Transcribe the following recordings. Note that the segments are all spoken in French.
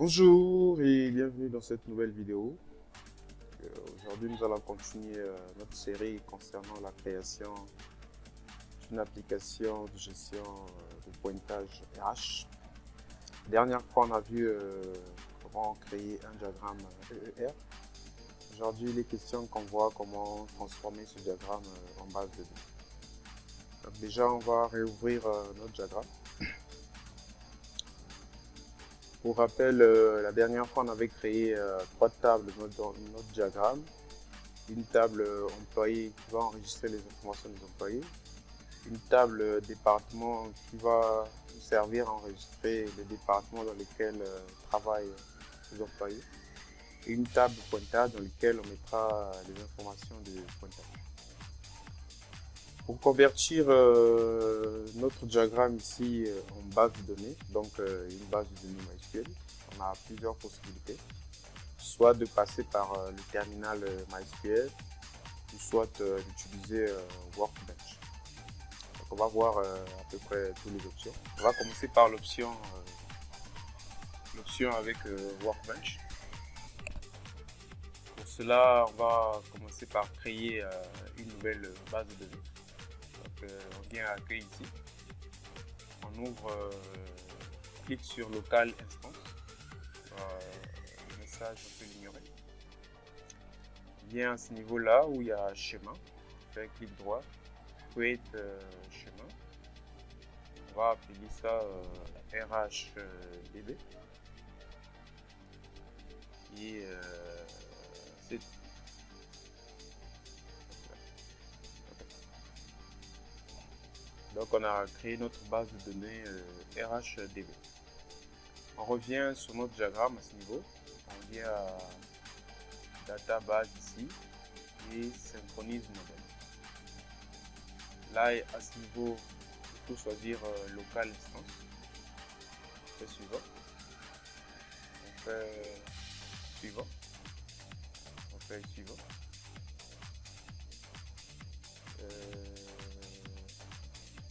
Bonjour et bienvenue dans cette nouvelle vidéo. Aujourd'hui, nous allons continuer notre série concernant la création d'une application de gestion de pointage RH. Dernière fois, on a vu comment créer un diagramme EER. Aujourd'hui, il est question qu'on voit comment transformer ce diagramme en base de données. Donc déjà, on va réouvrir notre diagramme. Pour rappel, la dernière fois, on avait créé trois tables dans notre diagramme. Une table employé qui va enregistrer les informations des employés. Une table département qui va nous servir à enregistrer les départements dans lesquels travaillent les employés. Et une table pointage dans laquelle on mettra les informations de pointage. Pour convertir notre diagramme ici en base de données, donc une base de données MySQL, on a plusieurs possibilités. Soit de passer par le terminal MySQL, ou soit d'utiliser Workbench. Donc on va voir à peu près toutes les options. On va commencer par l'option avec Workbench. Pour cela, on va commencer par créer une nouvelle base de données. Donc, on vient à accueil ici. On ouvre, clique sur local instance. Le message, on peut l'ignorer. On vient à ce niveau-là où il y a schéma. On fait clic droit, create schéma. On va appeler ça RHDB. Et c'est tout. Donc on a créé notre base de données RHDB. On revient sur notre diagramme à ce niveau. On vient à database ici et synchronise modèle. Là à ce niveau, il faut choisir local instance. On fait suivant. On fait suivant. On fait suivant.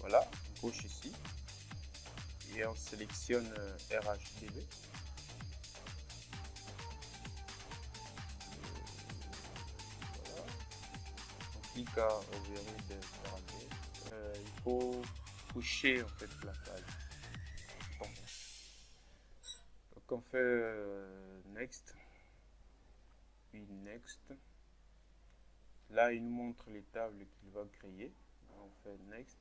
Voilà, on couche ici et on sélectionne RHDB. Voilà. On clique à ouvrir des paramètres. Il faut coucher en fait la page. Bon. Donc on fait next, puis next. Là il nous montre les tables qu'il va créer. On fait next.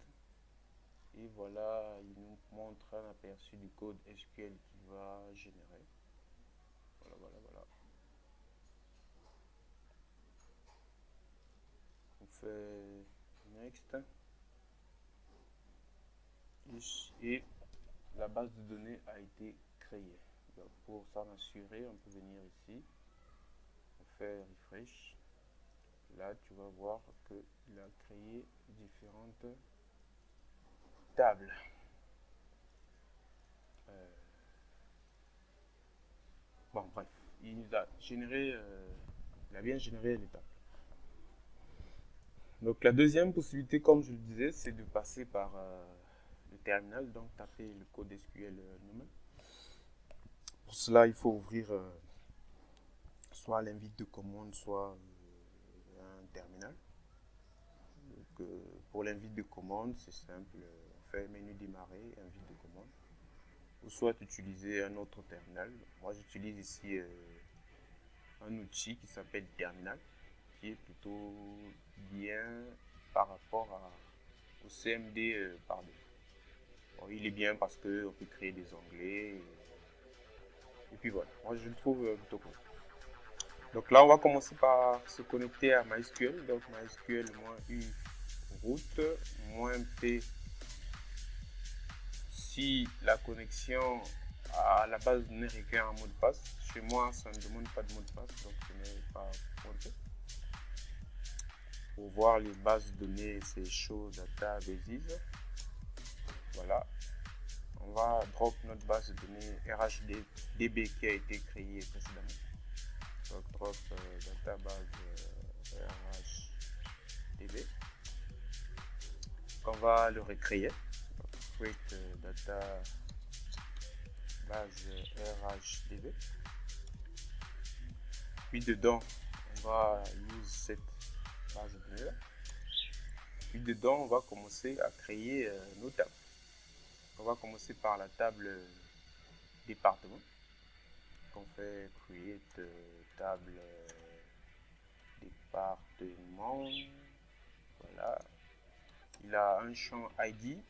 Et voilà, il nous montre un aperçu du code SQL qu'il va générer. Voilà. On fait next. Et la base de données a été créée. Donc pour s'en assurer, on peut venir ici. On fait refresh. Là, tu vas voir qu'il a créé différentes table. Bon, bref, il a bien généré les tables. Donc la deuxième possibilité, comme je le disais, c'est de passer par le terminal, donc taper le code SQL nous-mêmes. Pour cela, il faut ouvrir soit l'invite de commande, soit un terminal. Donc, pour l'invite de commande, c'est simple. On fait menu démarrer, invite de commande. Ou soit utiliser un autre terminal. Moi, j'utilise ici un outil qui s'appelle Terminal, qui est plutôt bien par rapport au CMD par défaut. Bon, il est bien parce qu'on peut créer des onglets. Et puis voilà, moi je le trouve plutôt cool. Donc là, on va commencer par se connecter à MySQL. Donc MySQL-U route -P si la connexion à la base de données requiert un mot de passe. Chez moi, ça ne demande pas de mot de passe, donc je n'ai pas monté. Pour voir les bases de données, c'est show data bases. Voilà. On va drop notre base de données RHDB qui a été créée précédemment. Donc drop database RHDB. On va le recréer. Create data base RHDB. Puis dedans, on va use cette base de données là. Puis dedans, on va commencer à créer nos tables. On va commencer par la table département. On fait create table département. Voilà. Il a un champ ID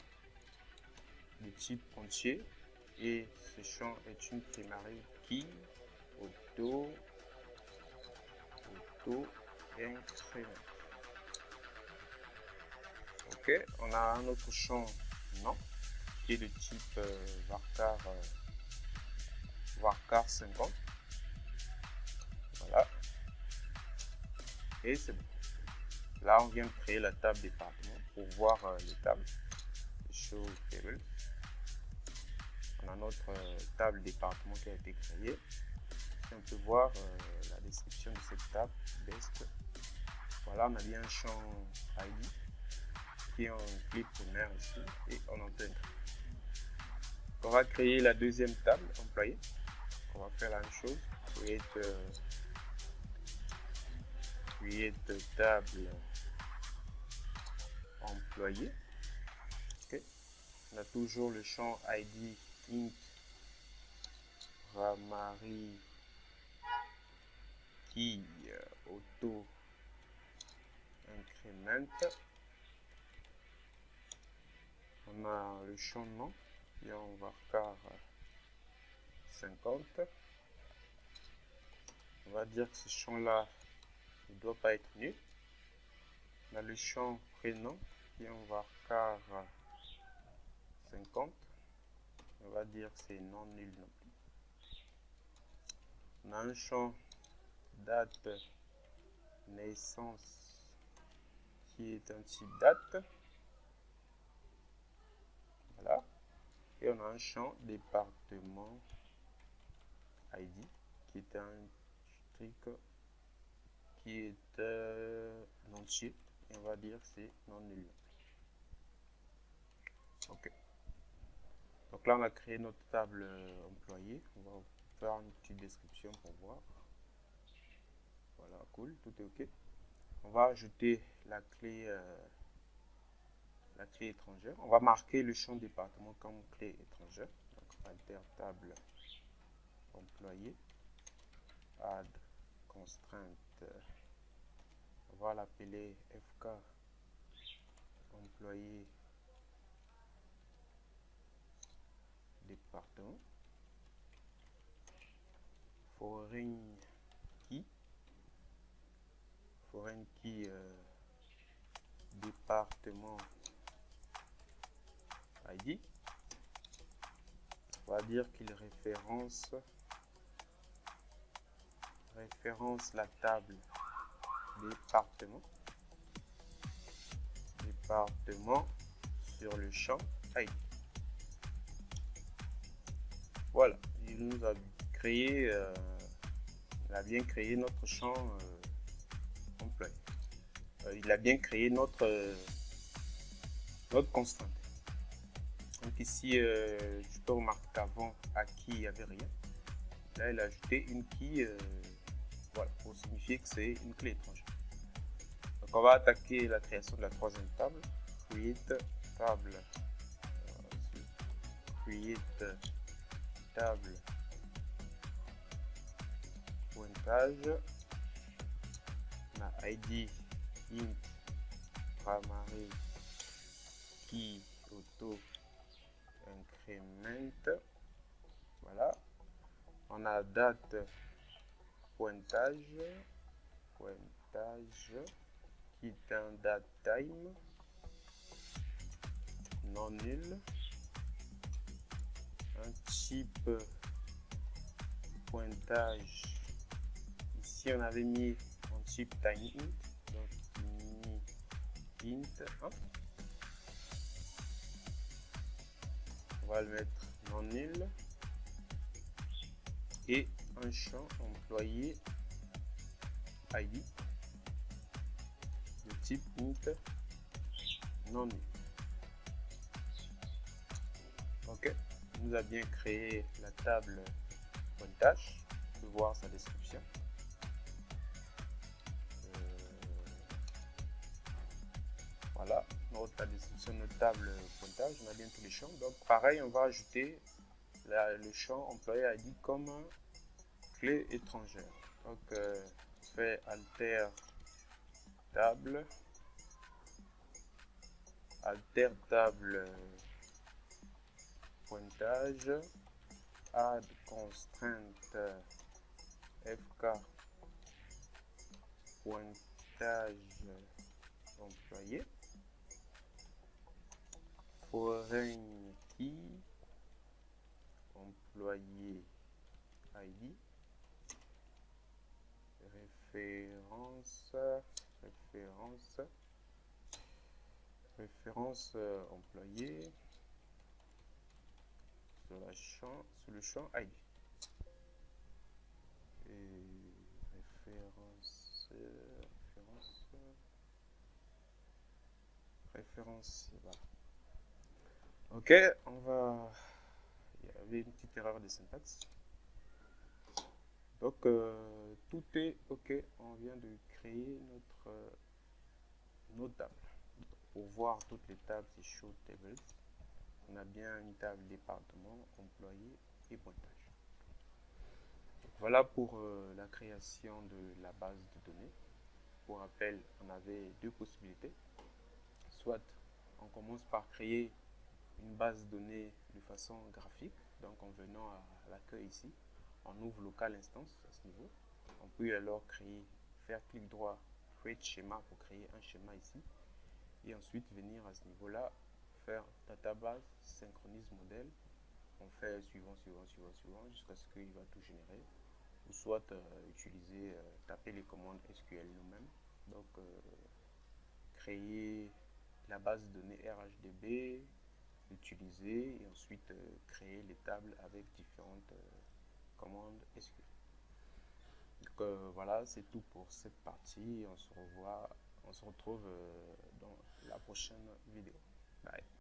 de type entier et ce champ est une primary key auto increment. Ok, on a un autre champ nom qui est de type varchar 50. Voilà. Et c'est bon. Là, on vient de créer la table département pour voir les tables. Show table. On a notre table département qui a été créée. Et on peut voir la description de cette table. Best. Voilà, on a bien un champ ID qui est en clé primaire ici et on entend. On va créer la deuxième table employé. On va faire la même chose. Create table employé. Okay. On a toujours le champ ID int primary key auto increment. On a le champ nom qui est en varchar 50. On va dire que ce champ là ne doit pas être nul. On a le champ prénom qui est en varchar 50. On va dire que c'est non nul non plus. On a un champ date naissance qui est un type date. Voilà. Et on a un champ département ID qui est un truc qui est entier. Et on va dire que c'est non nul. Ok. Donc là, on a créé notre table employée. On va faire une petite description pour voir. Voilà, cool, tout est ok. On va ajouter la clé étrangère. On va marquer le champ département comme clé étrangère. Donc, alter table employé, add constraint. On va l'appeler fk employé département. Foreign key département ID. On va dire qu'il référence la table département sur le champ ID. Voilà, il nous a créé, il a bien créé notre champ employé. Il a bien créé notre constante. Donc ici, je peux remarquer qu'avant, à qui il n'y avait rien. Là, il a ajouté une key, voilà, pour signifier que c'est une clé étrangère. Donc on va attaquer la création de la troisième table. Create table. Create table. Pointage. On a ID int primary key auto increment. Voilà. On a date pointage qui est un date time non nul. Un type pointage. Ici on avait mis un type time int, donc int 1. On va le mettre non nul et un champ employé ID de type int non nul. Ok, nous a bien créé la table pointage. On peut voir sa description. Voilà, la description de notre table pointage, on a bien tous les champs. Donc pareil, on va ajouter le champ employé ID comme clé étrangère. Donc on fait alter table pointage add constraint fk pointage employé foreign key employé ID référence employé sur le champ ID et référence voilà. Ok, on va, il y avait une petite erreur de syntaxe. Donc tout est ok, on vient de créer notre table. Pour voir toutes les tables, c'est show tables. On a bien une table département, employé et pointage. Donc, voilà pour la création de la base de données. Pour rappel, on avait deux possibilités. Soit on commence par créer une base de données de façon graphique, donc en venant à l'accueil ici, on ouvre local instance à ce niveau. On peut alors faire clic droit, create schéma pour créer un schéma ici, et ensuite venir à ce niveau-là, faire database, synchronise modèle. On fait suivant, jusqu'à ce qu'il va tout générer, ou soit taper les commandes SQL nous-mêmes. Donc créer la base de données RHDB, utiliser et ensuite créer les tables avec différentes commandes SQL. Donc voilà, c'est tout pour cette partie. On se retrouve dans la prochaine vidéo. Bye.